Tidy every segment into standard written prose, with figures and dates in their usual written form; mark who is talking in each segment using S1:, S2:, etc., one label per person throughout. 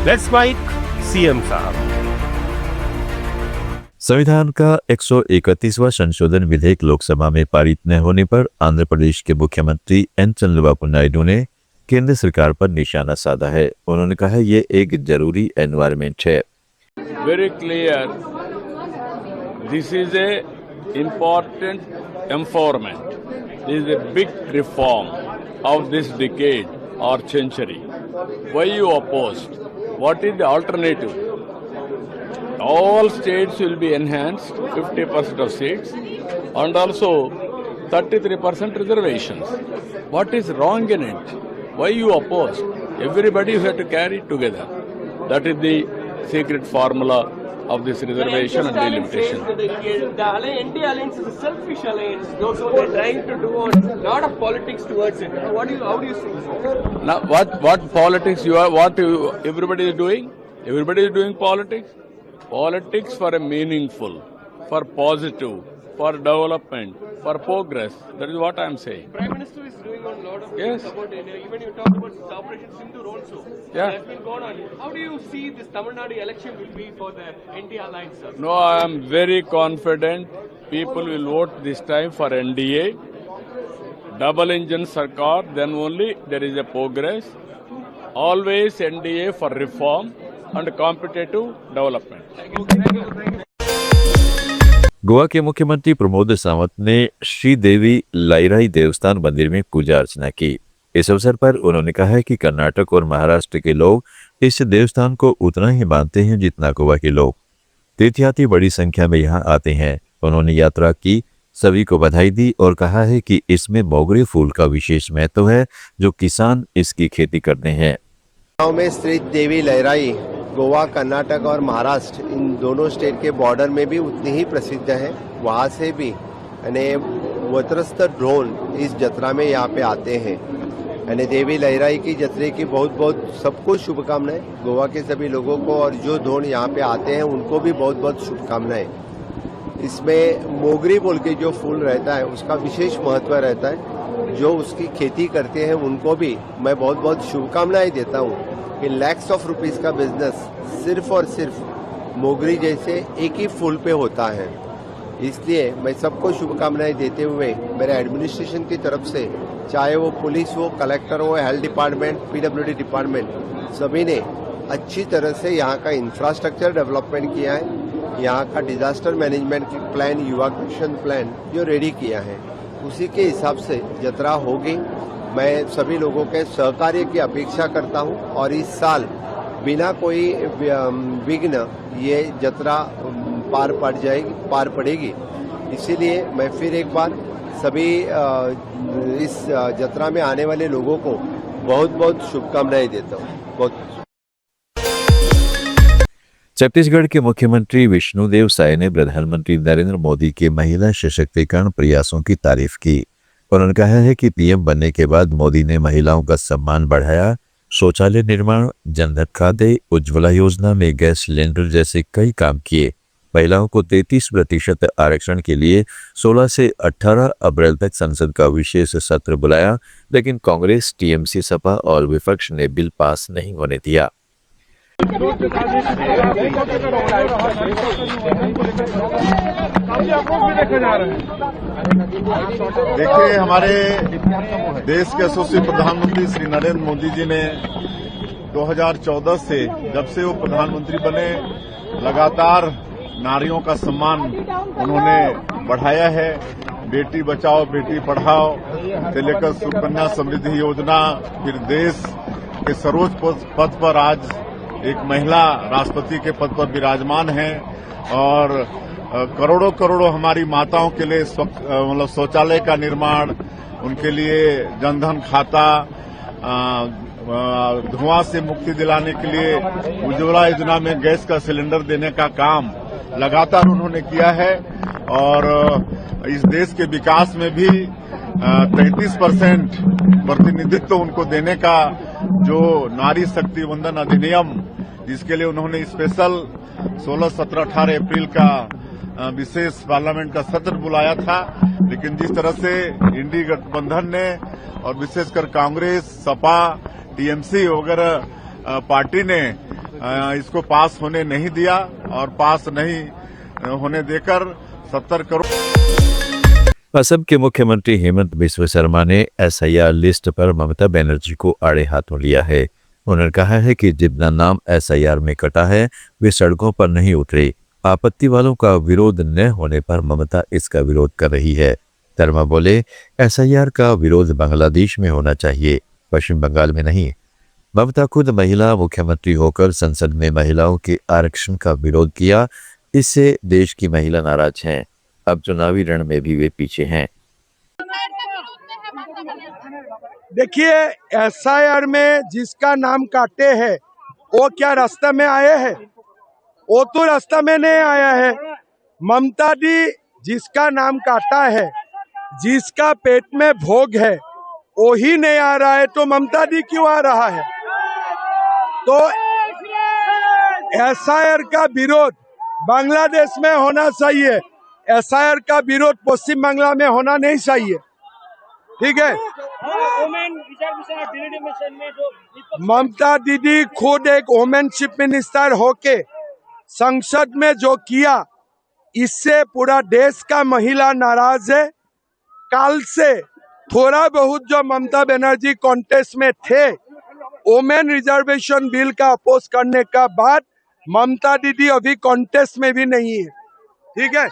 S1: Let's mic CM साहब।
S2: संविधान का 131वां संशोधन विधेयक लोकसभा में पारित न होने पर आंध्र प्रदेश के मुख्यमंत्री एन चंद्रबाबू नायडू ने केंद्र सरकार पर निशाना साधा है। उन्होंने कहा ये एक जरूरी एनवायरमेंट है।
S3: Very clear, this is a important empowerment. This is a big reform of this decade or century. Why you opposed? What is the alternative? All states will be enhanced, 50% of seats, and also 33% reservations. What is wrong in it? Why you opposed? Everybody have to carry it together. That is the secret formula of this reservation and delimitation.
S4: The NDA alliance is a selfish alliance. So they're trying to do a lot of politics towards it. How do you see this?
S3: Now, what politics you are? Everybody is doing? Everybody is doing politics. Politics for a meaningful, for positive, for development, for progress. That is what I am saying.
S4: Prime Minister is doing a lot of
S3: Yes.
S4: things about India. Even you talk about Operation Sindoor also.
S3: Yeah.
S4: That's been going on. How do you see this Tamil Nadu election will be for the NDA alliance, sir?
S3: No, I am very confident people will vote this time for NDA. Double engine Sarkar, then only there is a progress. Always NDA for reform and competitive development.
S2: Goa के मुख्यमंत्री प्रमोद सावंत ने श्री देवी लाइराई देवस्थान मंदिर में पूजा अर्चना की। इस अवसर पर उन्होंने कहा कि कर्नाटक और महाराष्ट्र के लोग इस देवस्थान को उतना ही मानते हैं जितना गोवा के लोग। तीर्थयात्री बड़ी संख्या में यहाँ आते हैं। उन्होंने यात्रा की सभी को बधाई दी और कहा है कि इसमें मोगरे फूल का विशेष महत्व है जो किसान इसकी खेती करते हैं।
S5: गाँव में श्री देवी लहराई गोवा, कर्नाटक और महाराष्ट्र इन दोनों स्टेट के बॉर्डर में भी उतनी ही प्रसिद्ध है। वहाँ से भी यानी वत्रस्थ ड्रोन इस जत्रा में यहाँ पे आते हैं। यानी देवी लहराई की जत्रे की बहुत बहुत सबको शुभकामनाएं। गोवा के सभी लोगों को और जो ड्रोन यहाँ पे आते हैं उनको भी बहुत बहुत शुभकामनाएं। इसमें मोगरी बोल के जो फूल रहता है उसका विशेष महत्व रहता है। जो उसकी खेती करते हैं उनको भी मैं बहुत बहुत शुभकामनाएं देता हूँ कि लैक्स ऑफ रुपीस का बिजनेस सिर्फ और सिर्फ मोगरी जैसे एक ही फूल पे होता है। इसलिए मैं सबको शुभकामनाएं देते हुए मेरे एडमिनिस्ट्रेशन की तरफ से चाहे वो पुलिस हो, कलेक्टर हो, हेल्थ डिपार्टमेंट, पीडब्ल्यूडी डिपार्टमेंट, सभी ने अच्छी तरह से यहाँ का इंफ्रास्ट्रक्चर डेवलपमेंट किया है। यहाँ का disaster management plan, evacuation plan जो रेडी किया है उसी के हिसाब से जत्रा होगी। मैं सभी लोगों के सहकार्य की अपेक्षा करता हूं और इस साल बिना कोई विघ्न ये जत्रा पार पड़ेगी। इसीलिए मैं फिर एक बार सभी इस जत्रा में आने वाले लोगों को बहुत बहुत शुभकामनाएं देता हूं।
S2: छत्तीसगढ़ के मुख्यमंत्री विष्णुदेव साय ने प्रधानमंत्री नरेंद्र मोदी के महिला सशक्तिकरण प्रयासों की तारीफ की। उन्होंने कहा है कि पीएम बनने के बाद मोदी ने महिलाओं का सम्मान बढ़ाया। शौचालय निर्माण, जनधन खाते, उज्ज्वला योजना में गैस सिलेंडर जैसे कई काम किए। महिलाओं को 33% आरक्षण के लिए 16 से 18 अप्रैल तक संसद का विशेष सत्र बुलाया, लेकिन कांग्रेस, टीएमसी, सपा और विपक्ष ने बिल पास नहीं होने दिया।
S6: देखिए, हमारे देश के यशस्वी प्रधानमंत्री श्री नरेंद्र मोदी जी ने 2014 से जब से वो प्रधानमंत्री बने लगातार नारियों का सम्मान उन्होंने बढ़ाया है। बेटी बचाओ बेटी पढ़ाओ से लेकर सुकन्या समृद्धि योजना, फिर देश के सर्वोच्च पद पर आज एक महिला राष्ट्रपति के पद पर विराजमान है और करोड़ों करोड़ों हमारी माताओं के लिए मतलब शौचालय का निर्माण, उनके लिए जनधन खाता, धुआं से मुक्ति दिलाने के लिए उज्ज्वला योजना में गैस का सिलेंडर देने का काम लगातार उन्होंने किया है और इस देश के विकास में भी 33% प्रतिनिधित्व उनको देने का जो नारी शक्ति वंदन अधिनियम, जिसके लिए उन्होंने स्पेशल 16, 17, 18 अप्रैल का विशेष पार्लियामेंट का सत्र बुलाया था। लेकिन जिस तरह से इंडी गठबंधन ने और विशेषकर कांग्रेस, सपा, टीएमसी वगैरह पार्टी ने इसको पास होने नहीं दिया और पास नहीं होने देकर 70 करोड़।
S2: असम के मुख्यमंत्री हेमंत बिस्वा शर्मा ने एसआईआर लिस्ट पर ममता बनर्जी को आड़े हाथों लिया है। उन्होंने कहा है कि जितना नाम एसआईआर में कटा है वे सड़कों पर नहीं उतरे। आपत्ति वालों का विरोध न होने पर ममता इसका विरोध कर रही है। शर्मा बोले, एसआईआर का विरोध बांग्लादेश में होना चाहिए, पश्चिम बंगाल में नहीं। ममता खुद महिला मुख्यमंत्री होकर संसद में महिलाओं के आरक्षण का विरोध किया। इससे देश की महिला नाराज हैं। अब चुनावी रण में भी वे पीछे हैं।
S7: देखिए, एसआईआर में जिसका नाम काटे हैं वो क्या रास्ते में आए हैं? वो तो रास्ता में नहीं आया है। ममता दी जिसका नाम काटा है, जिसका पेट में भोग है, वो ही नहीं आ रहा है, तो ममता दी क्यों आ रहा है? तो एसआईआर का विरोध बांग्लादेश में होना चाहिए, एसआईआर का विरोध पश्चिम बांग्ला में होना नहीं चाहिए। ठीक है। ममता दीदी खुद एक वुमेन चीफ मिनिस्टर होके संसद में जो किया, इससे पूरा देश का महिला नाराज है। काल से थोड़ा बहुत जो ममता बनर्जी कॉन्टेस्ट में थे, वुमेन रिजर्वेशन बिल का अपोज करने का बाद ममता दीदी अभी कॉन्टेस्ट में भी नहीं है। ठीक है।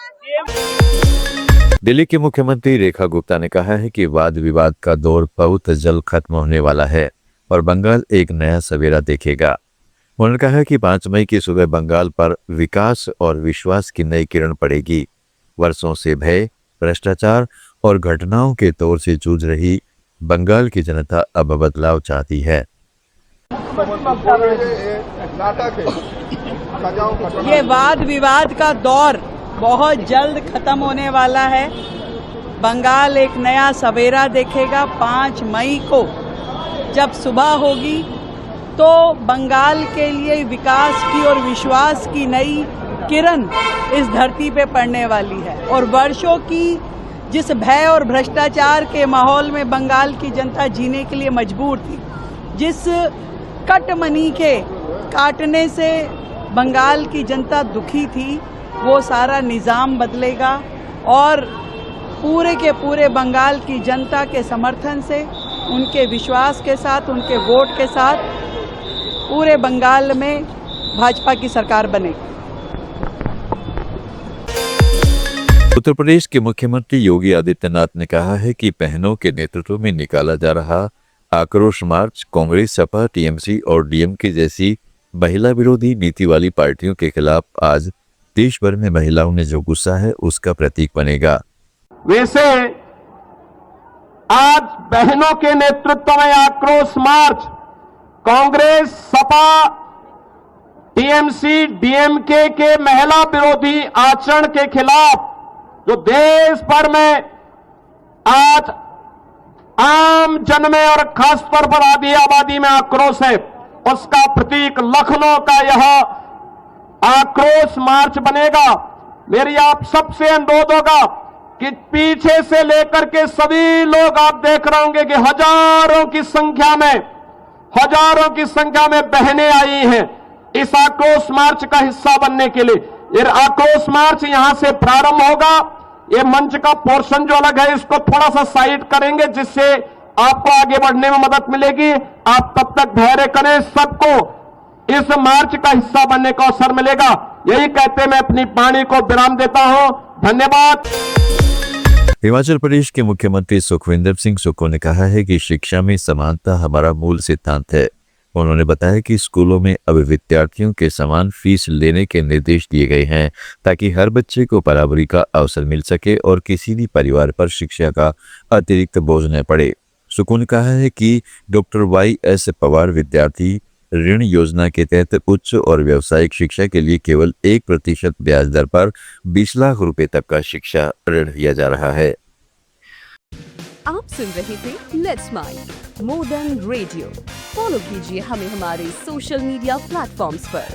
S2: दिल्ली के मुख्यमंत्री रेखा गुप्ता ने कहा है कि वाद विवाद का दौर बहुत जल्द खत्म होने वाला है और बंगाल एक नया सवेरा देखेगा। उन्होंने कहा कि 5 मई की सुबह बंगाल पर विकास और विश्वास की नई किरण पड़ेगी। वर्षों से भय, भ्रष्टाचार और घटनाओं के दौर से जूझ रही बंगाल की जनता अब बदलाव चाहती है।
S8: ये वाद विवाद का दौर बहुत जल्द खत्म होने वाला है। बंगाल एक नया सवेरा देखेगा। 5 मई को जब सुबह होगी तो बंगाल के लिए विकास की और विश्वास की नई किरण इस धरती पे पड़ने वाली है। और वर्षों की जिस भय और भ्रष्टाचार के माहौल में बंगाल की जनता जीने के लिए मजबूर थी, जिस कटमनी के काटने से बंगाल की जनता दुखी थी, वो सारा निज़ाम बदलेगा और पूरे के पूरे बंगाल की जनता के समर्थन से, उनके विश्वास के साथ, उनके वोट के साथ पूरे बंगाल में भाजपा की सरकार बनेगी।
S2: उत्तर प्रदेश के मुख्यमंत्री योगी आदित्यनाथ ने कहा है कि बहनों के नेतृत्व में निकाला जा रहा आक्रोश मार्च कांग्रेस, सपा, टीएमसी और डीएमके जैसी महिला विरोधी नीति वाली पार्टियों के खिलाफ आज देश भर में महिलाओं ने जो गुस्सा है उसका प्रतीक बनेगा।
S9: वैसे आज बहनों के नेतृत्व में आक्रोश मार्च कांग्रेस, सपा, टीएमसी, डीएमके के महिला विरोधी आचरण के खिलाफ जो देश भर में आज आम जन में और खासतौर पर आधी आबादी में आक्रोश है, उसका प्रतीक लखनऊ का यह आक्रोश मार्च बनेगा। मेरी आप सबसे अनुरोध होगा कि पीछे से लेकर के सभी लोग आप देख रहे होंगे कि हजारों की संख्या में बहनें आई हैं इस आक्रोश मार्च का हिस्सा बनने के लिए। ये आक्रोश मार्च यहां से प्रारंभ होगा। ये मंच का पोर्शन जो अलग है इसको थोड़ा सा साइड करेंगे, जिससे आपको आगे बढ़ने में मदद मिलेगी। आप तब तक धैर्य करें, सबको इस मार्च का हिस्सा बनने का अवसर मिलेगा। यही कहते मैं अपनी वाणी को विराम देता हूं। धन्यवाद।
S2: हिमाचल प्रदेश के मुख्यमंत्री सुखविंदर सिंह सुक्खू ने कहा है कि शिक्षा में समानता हमारा मूल सिद्धांत है। उन्होंने बताया कि स्कूलों में अब विद्यार्थियों के समान फीस लेने के निर्देश दिए गए हैं ताकि हर बच्चे को बराबरी का अवसर मिल सके और किसी भी परिवार पर शिक्षा का अतिरिक्त बोझ न पड़े। सुक्खू ने कहा है कि डॉक्टर YS पवार विद्यार्थी ऋण योजना के तहत उच्च और व्यावसायिक शिक्षा के लिए केवल 1% ब्याज दर पर 20 लाख रुपए तक का शिक्षा ऋण दिया जा रहा है।
S10: आप सुन रहे थे let's smile more than radio. Follow कीजिए हमें हमारे सोशल मीडिया प्लेटफॉर्म्स पर।